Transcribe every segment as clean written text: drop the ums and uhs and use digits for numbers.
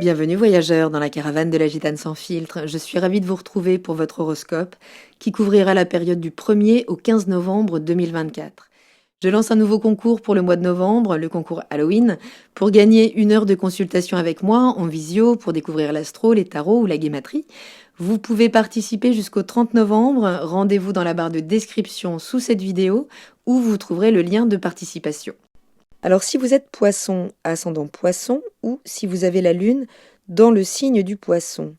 Bienvenue voyageurs dans la caravane de la Gitane sans filtre. Je suis ravie de vous retrouver pour votre horoscope qui couvrira la période du 1er au 15 novembre 2024. Je lance un nouveau concours pour le mois de novembre, le concours Halloween, pour gagner 1 heure de consultation avec moi en visio pour découvrir l'astro, les tarots ou la guématrie. Vous pouvez participer jusqu'au 30 novembre. Rendez-vous dans la barre de description sous cette vidéo où vous trouverez le lien de participation. Alors si vous êtes poisson, ascendant poisson, ou si vous avez la lune dans le signe du poisson,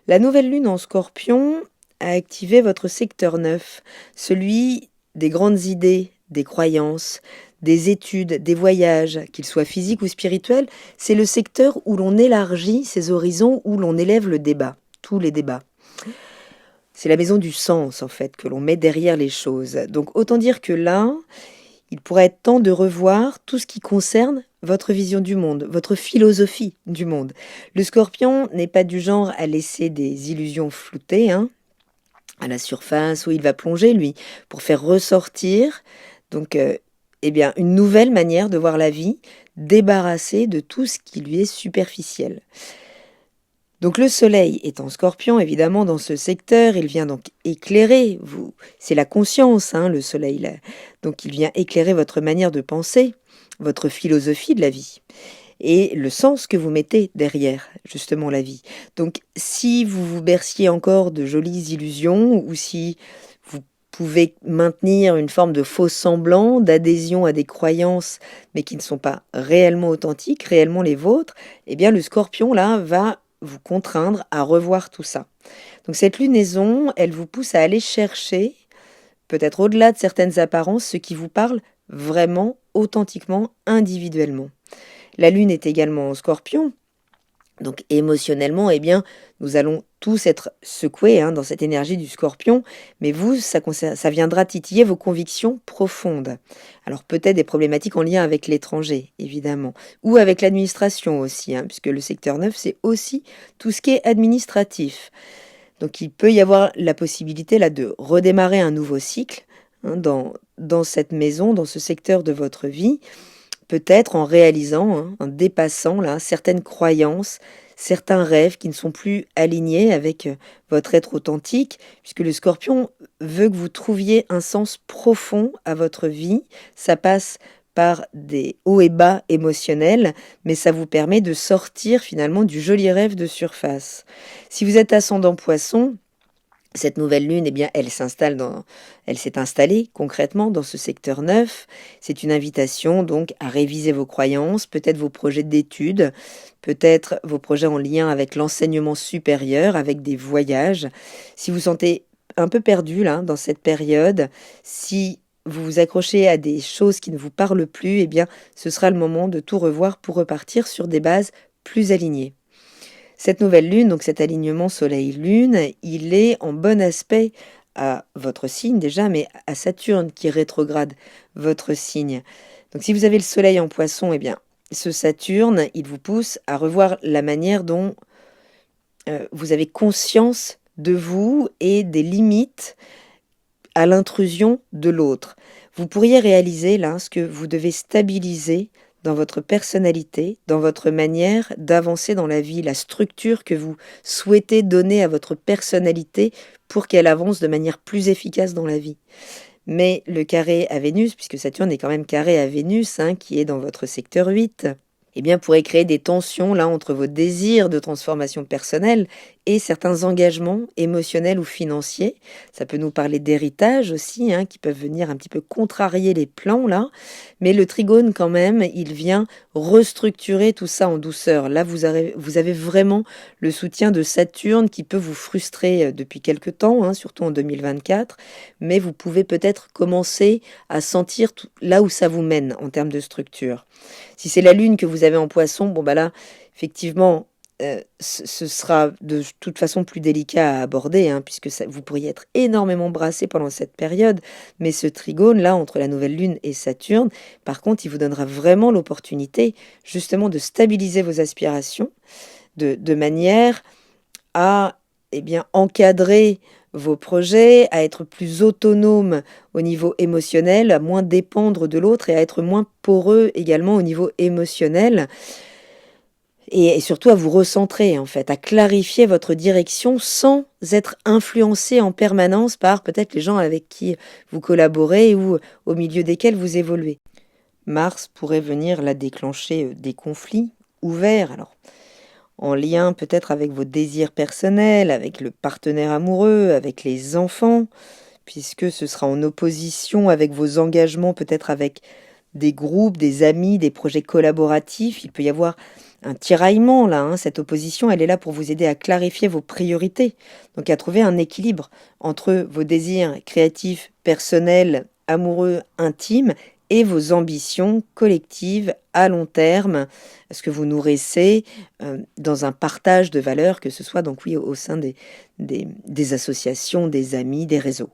la nouvelle lune en scorpion a activé votre secteur 9, celui des grandes idées, des croyances, des études, des voyages, qu'ils soient physiques ou spirituels. C'est le secteur où l'on élargit ses horizons, où l'on élève le débat, tous les débats. C'est la maison du sens, en fait, que l'on met derrière les choses. Donc autant dire que là, il pourrait être temps de revoir tout ce qui concerne votre vision du monde, votre philosophie du monde. Le scorpion n'est pas du genre à laisser des illusions floutées, à la surface où il va plonger, lui, pour faire ressortir donc, une nouvelle manière de voir la vie, débarrassée de tout ce qui lui est superficiel. Donc le soleil est en scorpion, évidemment, dans ce secteur, il vient donc éclairer, c'est la conscience, le soleil, là. Donc il vient éclairer votre manière de penser, votre philosophie de la vie, et le sens que vous mettez derrière, justement, la vie. Donc si vous vous berciez encore de jolies illusions, ou si vous pouvez maintenir une forme de faux semblant, d'adhésion à des croyances, mais qui ne sont pas réellement authentiques, réellement les vôtres, eh bien le scorpion, là, va vous contraindre à revoir tout ça. Donc cette lunaison, elle vous pousse à aller chercher, peut-être au-delà de certaines apparences, ce qui vous parle vraiment, authentiquement, individuellement. La lune est également en scorpion, donc émotionnellement, nous allons tous être secoués dans cette énergie du scorpion, mais vous, ça viendra titiller vos convictions profondes. Alors peut-être des problématiques en lien avec l'étranger, évidemment, ou avec l'administration aussi, puisque le secteur 9, c'est aussi tout ce qui est administratif. Donc il peut y avoir la possibilité là de redémarrer un nouveau cycle dans cette maison, dans ce secteur de votre vie, peut-être en réalisant, en dépassant là, certaines croyances, certains rêves qui ne sont plus alignés avec votre être authentique, puisque le scorpion veut que vous trouviez un sens profond à votre vie. Ça passe par des hauts et bas émotionnels, mais ça vous permet de sortir finalement du joli rêve de surface. Si vous êtes ascendant poisson, cette nouvelle lune, elle s'est installée concrètement dans ce secteur 9. C'est une invitation donc à réviser vos croyances, peut-être vos projets d'études, peut-être vos projets en lien avec l'enseignement supérieur, avec des voyages. Si vous vous sentez un peu perdu là, dans cette période, si vous vous accrochez à des choses qui ne vous parlent plus, ce sera le moment de tout revoir pour repartir sur des bases plus alignées. Cette nouvelle lune, donc cet alignement soleil-lune, il est en bon aspect à votre signe déjà, mais à Saturne qui rétrograde votre signe. Donc si vous avez le soleil en poisson, ce Saturne, il vous pousse à revoir la manière dont vous avez conscience de vous et des limites à l'intrusion de l'autre. Vous pourriez réaliser là ce que vous devez stabiliser dans votre personnalité, dans votre manière d'avancer dans la vie, la structure que vous souhaitez donner à votre personnalité pour qu'elle avance de manière plus efficace dans la vie. Mais le carré à Vénus, puisque Saturne est quand même carré à Vénus, qui est dans votre secteur 8, pourrait créer des tensions là entre vos désirs de transformation personnelle et certains engagements émotionnels ou financiers. Ça peut nous parler d'héritage aussi, qui peuvent venir un petit peu contrarier les plans là. Mais le trigone quand même, il vient restructurer tout ça en douceur. Là, vous avez vraiment le soutien de Saturne qui peut vous frustrer depuis quelque temps, surtout en 2024. Mais vous pouvez peut-être commencer à sentir là où ça vous mène en termes de structure. Si c'est la lune que vous avez en poisson, là, effectivement, ce sera de toute façon plus délicat à aborder, puisque vous pourriez être énormément brassé pendant cette période, mais ce trigone là entre la nouvelle lune et Saturne, par contre, il vous donnera vraiment l'opportunité justement de stabiliser vos aspirations de manière à encadrer vos projets, à être plus autonome au niveau émotionnel, à moins dépendre de l'autre et à être moins poreux également au niveau émotionnel. et surtout à vous recentrer en fait, à clarifier votre direction sans être influencé en permanence par peut-être les gens avec qui vous collaborez ou au milieu desquels vous évoluez. Mars pourrait venir là déclencher des conflits ouverts, alors en lien peut-être avec vos désirs personnels, avec le partenaire amoureux, avec les enfants, puisque ce sera en opposition avec vos engagements, peut-être avec des groupes, des amis, des projets collaboratifs. Il peut y avoir un tiraillement là, hein. Cette opposition, elle est là pour vous aider à clarifier vos priorités, donc à trouver un équilibre entre vos désirs créatifs, personnels, amoureux, intimes, et vos ambitions collectives à long terme, ce que vous nourrissez dans un partage de valeurs, que ce soit donc oui au sein des associations, des amis, des réseaux.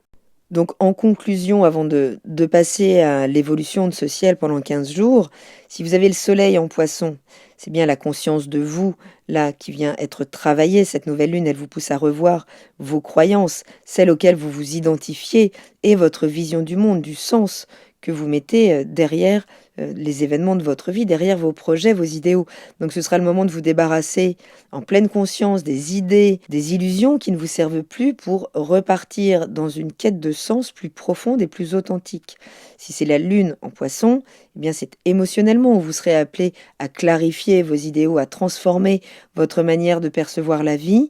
Donc en conclusion, avant de passer à l'évolution de ce ciel pendant 15 jours, si vous avez le soleil en poisson, c'est bien la conscience de vous, là, qui vient être travaillée. Cette nouvelle lune, elle vous pousse à revoir vos croyances, celles auxquelles vous vous identifiez, et votre vision du monde, du sens que vous mettez derrière les événements de votre vie, derrière vos projets, vos idéaux. Donc ce sera le moment de vous débarrasser en pleine conscience des idées, des illusions qui ne vous servent plus pour repartir dans une quête de sens plus profonde et plus authentique. Si c'est la lune en poisson, eh bien c'est émotionnellement où vous serez appelé à clarifier vos idéaux, à transformer votre manière de percevoir la vie.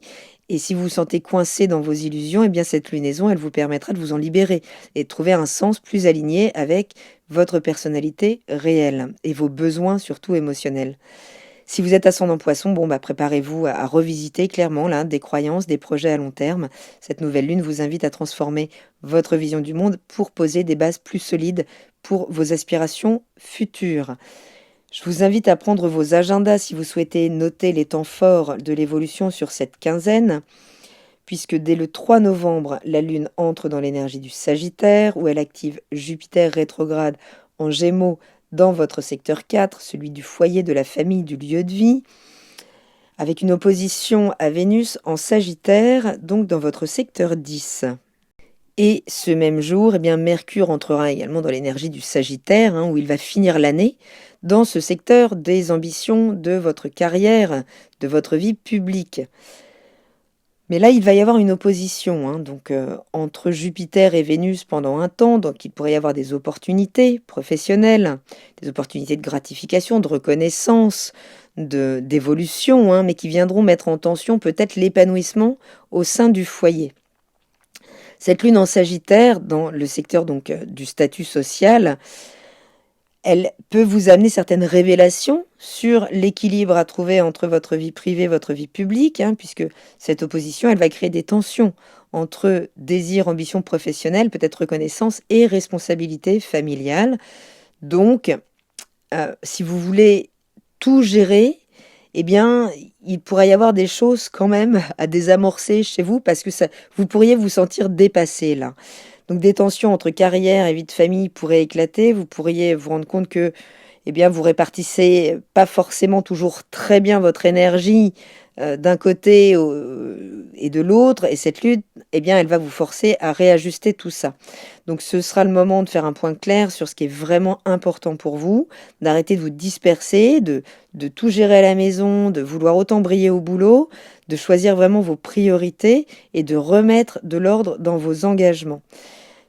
Et si vous vous sentez coincé dans vos illusions, eh bien cette lunaison, elle vous permettra de vous en libérer et de trouver un sens plus aligné avec votre personnalité réelle et vos besoins surtout émotionnels. Si vous êtes ascendant poisson, bon bah préparez-vous à revisiter clairement là des croyances, des projets à long terme. Cette nouvelle lune vous invite à transformer votre vision du monde pour poser des bases plus solides pour vos aspirations futures. Je vous invite à prendre vos agendas si vous souhaitez noter les temps forts de l'évolution sur cette quinzaine, puisque dès le 3 novembre, la Lune entre dans l'énergie du Sagittaire, où elle active Jupiter rétrograde en Gémeaux dans votre secteur 4, celui du foyer, de la famille, du lieu de vie, avec une opposition à Vénus en Sagittaire, donc dans votre secteur 10. Et ce même jour, eh bien, Mercure entrera également dans l'énergie du Sagittaire, hein, où il va finir l'année, dans ce secteur des ambitions de votre carrière, de votre vie publique. Mais là, il va y avoir une opposition donc, entre Jupiter et Vénus pendant un temps, donc il pourrait y avoir des opportunités professionnelles, des opportunités de gratification, de reconnaissance, d'évolution, mais qui viendront mettre en tension peut-être l'épanouissement au sein du foyer. Cette lune en Sagittaire, dans le secteur donc du statut social, elle peut vous amener certaines révélations sur l'équilibre à trouver entre votre vie privée et votre vie publique, puisque cette opposition, elle va créer des tensions entre désir, ambition professionnelle, peut-être reconnaissance et responsabilité familiale. Donc, si vous voulez tout gérer, eh bien, il pourrait y avoir des choses quand même à désamorcer chez vous parce que vous pourriez vous sentir dépassé là. Donc des tensions entre carrière et vie de famille pourraient éclater. Vous pourriez vous rendre compte que, eh bien, vous répartissez pas forcément toujours très bien votre énergie d'un côté et de l'autre. Et cette lutte, eh bien, elle va vous forcer à réajuster tout ça. Donc ce sera le moment de faire un point clair sur ce qui est vraiment important pour vous, d'arrêter de vous disperser, de tout gérer à la maison, de vouloir autant briller au boulot, de choisir vraiment vos priorités et de remettre de l'ordre dans vos engagements.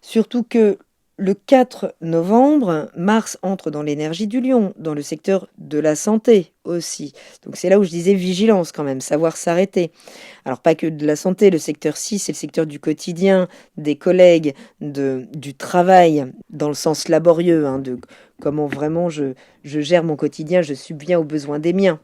Surtout que le 4 novembre, Mars entre dans l'énergie du Lion, dans le secteur de la santé aussi. Donc c'est là où je disais vigilance quand même, savoir s'arrêter. Alors pas que de la santé, le secteur 6, c'est le secteur du quotidien, des collègues, du travail, dans le sens laborieux, de comment vraiment je gère mon quotidien, je subviens aux besoins des miens.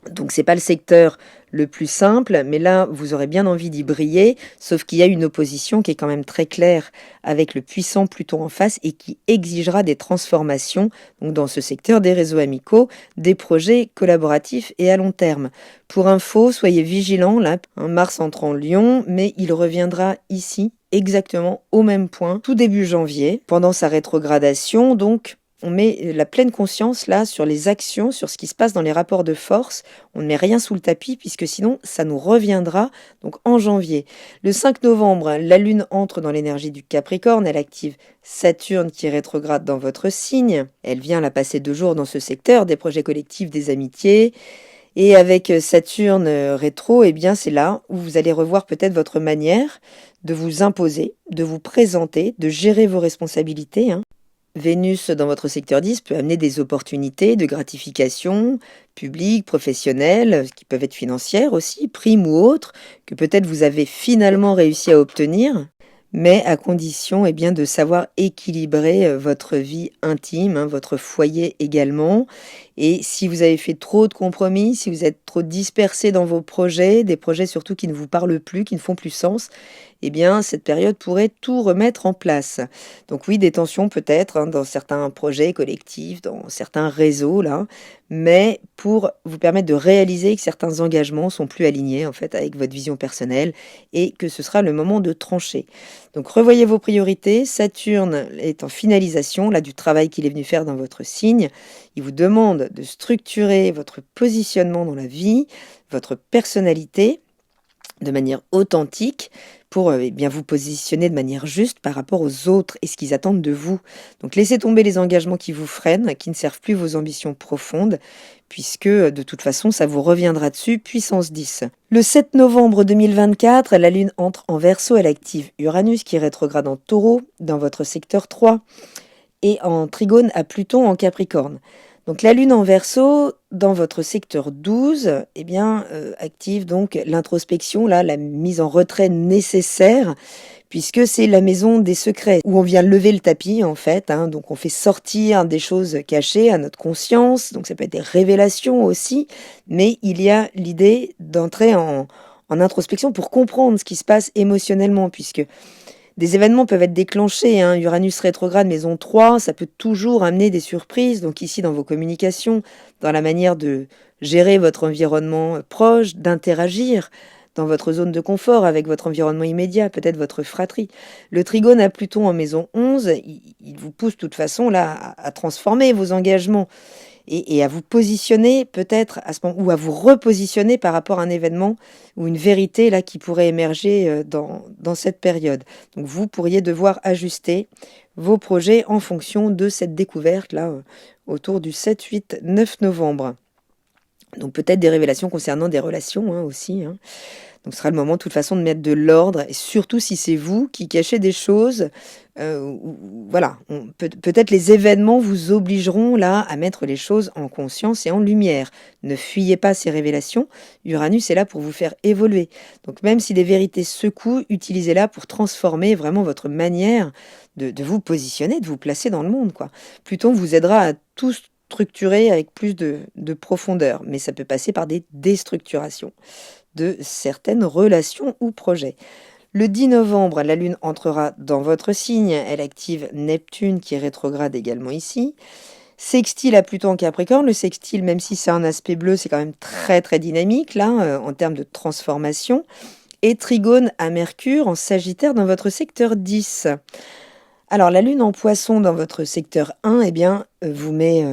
Donc c'est pas le secteur le plus simple, mais là vous aurez bien envie d'y briller, sauf qu'il y a une opposition qui est quand même très claire avec le puissant Pluton en face et qui exigera des transformations donc dans ce secteur des réseaux amicaux, des projets collaboratifs et à long terme. Pour info, soyez vigilants, là, Mars entre en Lion, mais il reviendra ici exactement au même point, tout début janvier, pendant sa rétrogradation, donc on met la pleine conscience là sur les actions, sur ce qui se passe dans les rapports de force. On ne met rien sous le tapis puisque sinon ça nous reviendra donc en janvier. Le 5 novembre, la Lune entre dans l'énergie du Capricorne. Elle active Saturne qui rétrograde dans votre signe. Elle vient la passer 2 jours dans ce secteur des projets collectifs, des amitiés. Et avec Saturne rétro, eh bien c'est là où vous allez revoir peut-être votre manière de vous imposer, de vous présenter, de gérer vos responsabilités, hein. Vénus dans votre secteur 10 peut amener des opportunités de gratification publique, professionnelle, qui peuvent être financières aussi, primes ou autres, que peut-être vous avez finalement réussi à obtenir, mais à condition bien, de savoir équilibrer votre vie intime, hein, votre foyer également. Et si vous avez fait trop de compromis, si vous êtes trop dispersé dans vos projets, des projets surtout qui ne vous parlent plus, qui ne font plus sens, eh bien, cette période pourrait tout remettre en place. Donc oui, des tensions peut-être hein, dans certains projets collectifs, dans certains réseaux, là, mais pour vous permettre de réaliser que certains engagements sont plus alignés, en fait, avec votre vision personnelle et que ce sera le moment de trancher. Donc revoyez vos priorités. Saturne est en finalisation, là, du travail qu'il est venu faire dans votre signe. Il vous demande de structurer votre positionnement dans la vie, votre personnalité, de manière authentique pour bien vous positionner de manière juste par rapport aux autres et ce qu'ils attendent de vous. Donc laissez tomber les engagements qui vous freinent, qui ne servent plus vos ambitions profondes, puisque de toute façon ça vous reviendra dessus, puissance 10. Le 7 novembre 2024, la Lune entre en Verseau, elle active Uranus qui rétrograde en Taureau dans votre secteur 3 et en trigone à Pluton en Capricorne. Donc la Lune en Verseau, dans votre secteur 12, eh bien, active donc l'introspection, là, la mise en retrait nécessaire, puisque c'est la maison des secrets, où on vient lever le tapis, en fait, hein, donc on fait sortir des choses cachées à notre conscience, donc ça peut être des révélations aussi, mais il y a l'idée d'entrer en introspection pour comprendre ce qui se passe émotionnellement, puisque des événements peuvent être déclenchés, hein. Uranus rétrograde maison 3, ça peut toujours amener des surprises. Donc ici, dans vos communications, dans la manière de gérer votre environnement proche, d'interagir dans votre zone de confort avec votre environnement immédiat, peut-être votre fratrie. Le trigone à Pluton en maison 11, il vous pousse de toute façon là à transformer vos engagements et à vous positionner peut-être à ce moment, ou à vous repositionner par rapport à un événement ou une vérité là qui pourrait émerger dans cette période. Donc vous pourriez devoir ajuster vos projets en fonction de cette découverte là autour du 7, 8, 9 novembre. Donc peut-être des révélations concernant des relations hein, aussi. Hein. Donc ce sera le moment de toute façon de mettre de l'ordre, et surtout si c'est vous qui cachez des choses. Voilà, peut-être les événements vous obligeront là à mettre les choses en conscience et en lumière. Ne fuyez pas ces révélations. Uranus est là pour vous faire évoluer. Donc même si des vérités secouent, utilisez-la pour transformer vraiment votre manière de vous positionner, de vous placer dans le monde, quoi. Pluton vous aidera à tout structurer avec plus de profondeur, mais ça peut passer par des déstructurations de certaines relations ou projets. Le 10 novembre, la Lune entrera dans votre signe. Elle active Neptune qui est rétrograde également ici. Sextile à Pluton en Capricorne. Le sextile, même si c'est un aspect bleu, c'est quand même très très dynamique là, en termes de transformation. Et trigone à Mercure en Sagittaire dans votre secteur 10. Alors la Lune en Poisson dans votre secteur 1, eh bien, vous met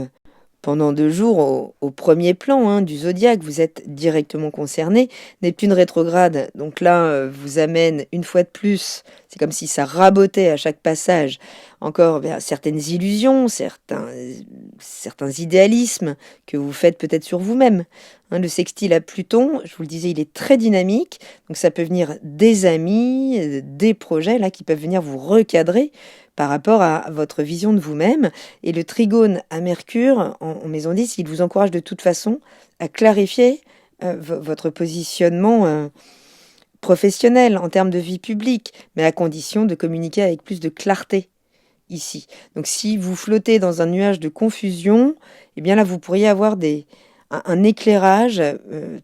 pendant 2 jours au premier plan hein, du zodiaque, vous êtes directement concerné. Neptune rétrograde, donc là, vous amène une fois de plus, c'est comme si ça rabotait à chaque passage, encore vers certaines illusions, certains idéalismes que vous faites peut-être sur vous-même. Hein, le sextile à Pluton, je vous le disais, il est très dynamique, donc ça peut venir des amis, des projets là qui peuvent venir vous recadrer par rapport à votre vision de vous-même. Et le trigone à Mercure, en maison 10, il vous encourage de toute façon à clarifier votre positionnement professionnel en termes de vie publique, mais à condition de communiquer avec plus de clarté ici. Donc si vous flottez dans un nuage de confusion, eh bien là, vous pourriez avoir un éclairage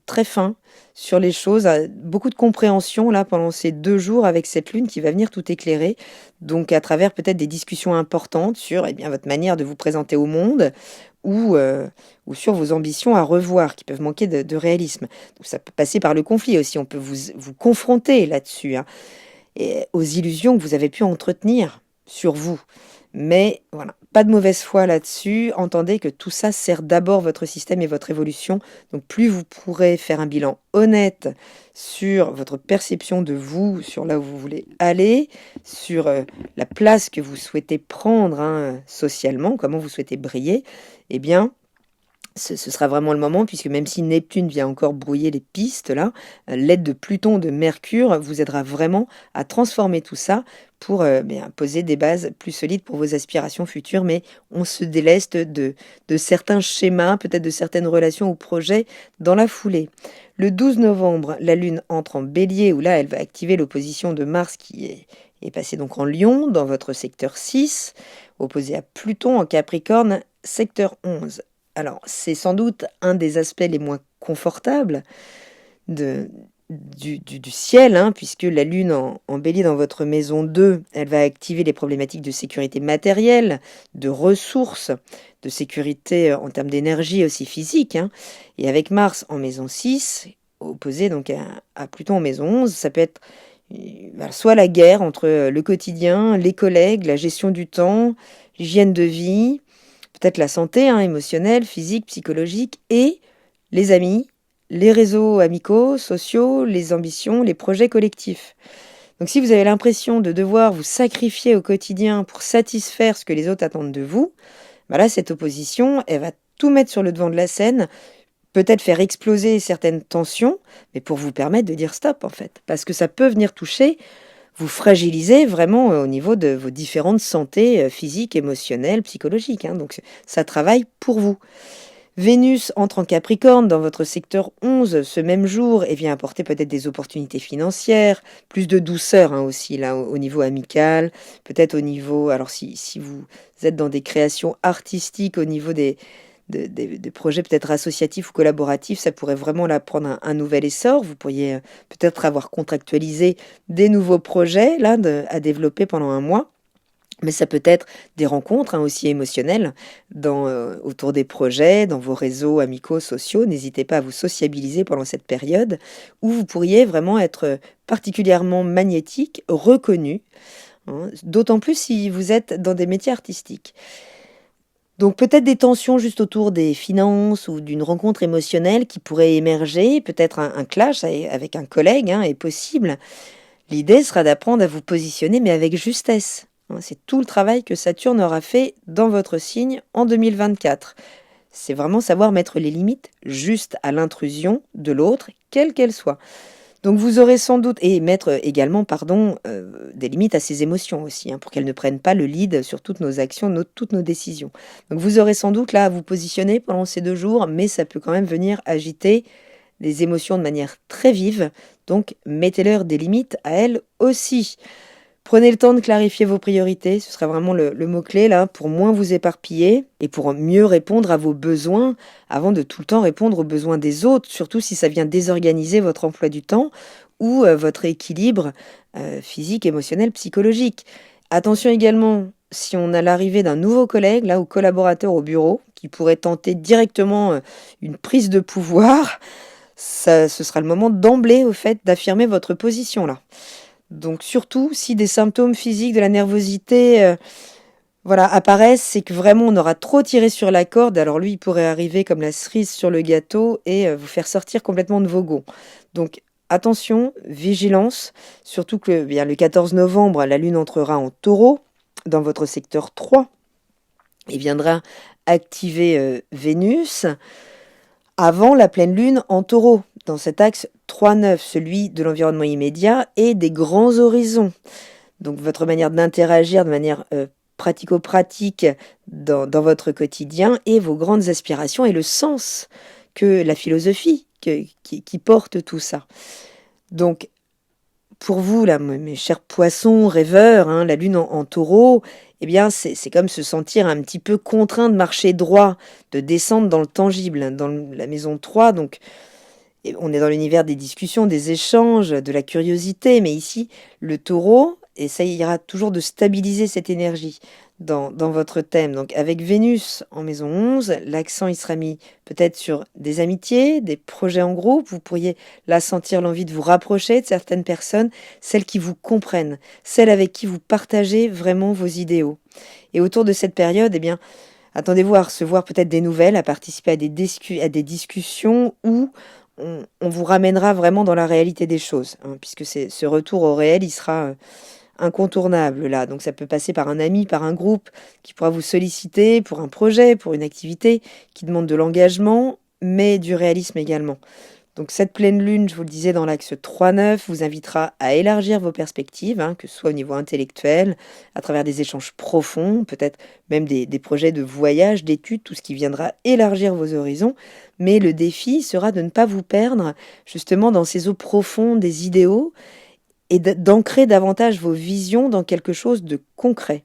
très fin sur les choses, beaucoup de compréhension là pendant ces 2 jours avec cette lune qui va venir tout éclairer, donc à travers peut-être des discussions importantes sur bien, votre manière de vous présenter au monde ou sur vos ambitions à revoir qui peuvent manquer de réalisme. Donc ça peut passer par le conflit aussi, on peut vous confronter là-dessus hein, et aux illusions que vous avez pu entretenir sur vous. Mais voilà, pas de mauvaise foi là-dessus. Entendez que tout ça sert d'abord votre système et votre évolution. Donc plus vous pourrez faire un bilan honnête sur votre perception de vous, sur là où vous voulez aller, sur la place que vous souhaitez prendre hein, socialement, comment vous souhaitez briller, eh bien, Ce sera vraiment le moment puisque même si Neptune vient encore brouiller les pistes là, l'aide de Pluton, de Mercure vous aidera vraiment à transformer tout ça pour, poser des bases plus solides pour vos aspirations futures. Mais on se déleste de certains schémas, peut-être de certaines relations ou projets dans la foulée. Le 12 novembre, la Lune entre en Bélier où là, elle va activer l'opposition de Mars qui est passée donc en Lion dans votre secteur 6, opposé à Pluton en Capricorne, secteur 11. Alors, c'est sans doute un des aspects les moins confortables de, du ciel, hein, puisque la Lune en Bélier dans votre maison 2, elle va activer les problématiques de sécurité matérielle, de ressources, de sécurité en termes d'énergie aussi physique. Hein. Et avec Mars en maison 6, opposé donc à Pluton en maison 11, ça peut être soit la guerre entre le quotidien, les collègues, la gestion du temps, l'hygiène de vie, peut-être la santé hein, émotionnelle, physique, psychologique, et les amis, les réseaux amicaux, sociaux, les ambitions, les projets collectifs. Donc si vous avez l'impression de devoir vous sacrifier au quotidien pour satisfaire ce que les autres attendent de vous, bah là, cette opposition, elle va tout mettre sur le devant de la scène, peut-être faire exploser certaines tensions, mais pour vous permettre de dire stop en fait. Parce que ça peut venir toucher, vous fragiliser vraiment au niveau de vos différentes santé physiques, émotionnelles, psychologiques. Hein. Donc ça travaille pour vous. Vénus entre en Capricorne dans votre secteur 11 ce même jour et vient apporter peut-être des opportunités financières, plus de douceur hein, aussi là au niveau amical, peut-être au niveau, alors si vous êtes dans des créations artistiques au niveau des projets peut-être associatifs ou collaboratifs, ça pourrait vraiment là prendre un nouvel essor. Vous pourriez peut-être avoir contractualisé des nouveaux projets là à développer pendant un mois. Mais ça peut être des rencontres hein, aussi émotionnelles autour des projets, dans vos réseaux amicaux, sociaux. N'hésitez pas à vous sociabiliser pendant cette période où vous pourriez vraiment être particulièrement magnétique, reconnu, hein, d'autant plus si vous êtes dans des métiers artistiques. Donc peut-être des tensions juste autour des finances ou d'une rencontre émotionnelle qui pourrait émerger, peut-être un clash avec un collègue hein, est possible. L'idée sera d'apprendre à vous positionner mais avec justesse. C'est tout le travail que Saturne aura fait dans votre signe en 2024. C'est vraiment savoir mettre les limites juste à l'intrusion de l'autre, quelle qu'elle soit. Donc vous aurez sans doute, et mettre également, des limites à ses émotions aussi, hein, pour qu'elles ne prennent pas le lead sur toutes nos actions, toutes nos décisions. Donc vous aurez sans doute là à vous positionner pendant ces 2 jours, mais ça peut quand même venir agiter les émotions de manière très vive. Donc mettez-leur des limites à elles aussi. Prenez le temps de clarifier vos priorités, ce sera vraiment le mot-clé là, pour moins vous éparpiller et pour mieux répondre à vos besoins, avant de tout le temps répondre aux besoins des autres, surtout si ça vient désorganiser votre emploi du temps ou votre équilibre physique, émotionnel, psychologique. Attention également, si on a l'arrivée d'un nouveau collègue là ou collaborateur au bureau, qui pourrait tenter directement une prise de pouvoir, ce sera le moment d'emblée au fait d'affirmer votre position là. Donc surtout, si des symptômes physiques de la nervosité apparaissent, c'est que vraiment on aura trop tiré sur la corde. Alors lui, il pourrait arriver comme la cerise sur le gâteau et vous faire sortir complètement de vos gonds. Donc attention, vigilance, surtout que le 14 novembre, la Lune entrera en Taureau, dans votre secteur 3, et viendra activer Vénus avant la pleine Lune en Taureau, dans cet axe 3-9, celui de l'environnement immédiat et des grands horizons. Donc votre manière d'interagir de manière pratico-pratique dans votre quotidien et vos grandes aspirations et le sens que la philosophie qui porte tout ça. Donc pour vous, là, mes chers poissons, rêveurs, hein, la Lune en Taureau, eh bien, c'est comme se sentir un petit peu contraint de marcher droit, de descendre dans le tangible, hein, dans la maison 3. Donc, on est dans l'univers des discussions, des échanges, de la curiosité. Mais ici, le Taureau essayera toujours de stabiliser cette énergie dans votre thème. Donc, avec Vénus en maison 11, l'accent il sera mis peut-être sur des amitiés, des projets en groupe. Vous pourriez là sentir l'envie de vous rapprocher de certaines personnes, celles qui vous comprennent, celles avec qui vous partagez vraiment vos idéaux. Et autour de cette période, eh bien, attendez-vous à recevoir peut-être des nouvelles, à participer à des discussions où on vous ramènera vraiment dans la réalité des choses, hein, puisque ce retour au réel, il sera incontournable là. Donc ça peut passer par un ami, par un groupe qui pourra vous solliciter pour un projet, pour une activité qui demande de l'engagement, mais du réalisme également. Donc cette pleine lune, je vous le disais, dans l'axe 3-9, vous invitera à élargir vos perspectives, hein, que ce soit au niveau intellectuel, à travers des échanges profonds, peut-être même des projets de voyage, d'études, tout ce qui viendra élargir vos horizons. Mais le défi sera de ne pas vous perdre justement dans ces eaux profondes des idéaux et d'ancrer davantage vos visions dans quelque chose de concret,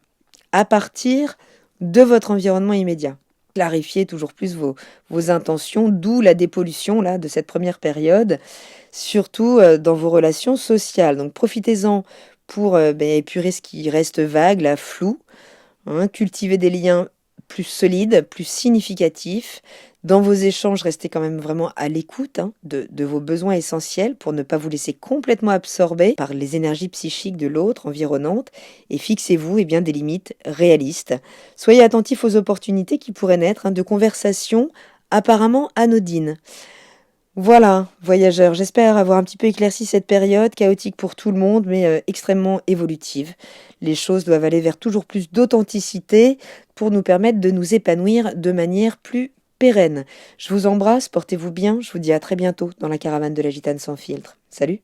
à partir de votre environnement immédiat. Clarifier toujours plus vos intentions, d'où la dépollution là, de cette première période, surtout dans vos relations sociales. Donc profitez-en pour épurer ce qui reste vague, là, flou, hein, cultiver des liens plus solides, plus significatifs. Dans vos échanges, restez quand même vraiment à l'écoute, hein, de vos besoins essentiels pour ne pas vous laisser complètement absorber par les énergies psychiques de l'autre environnante et fixez-vous bien, des limites réalistes. Soyez attentifs aux opportunités qui pourraient naître, hein, de conversations apparemment anodines. Voilà, voyageurs, j'espère avoir un petit peu éclairci cette période, chaotique pour tout le monde, mais extrêmement évolutive. Les choses doivent aller vers toujours plus d'authenticité pour nous permettre de nous épanouir de manière plus pérenne. Je vous embrasse, portez-vous bien, je vous dis à très bientôt dans la caravane de la Gitane sans filtre. Salut!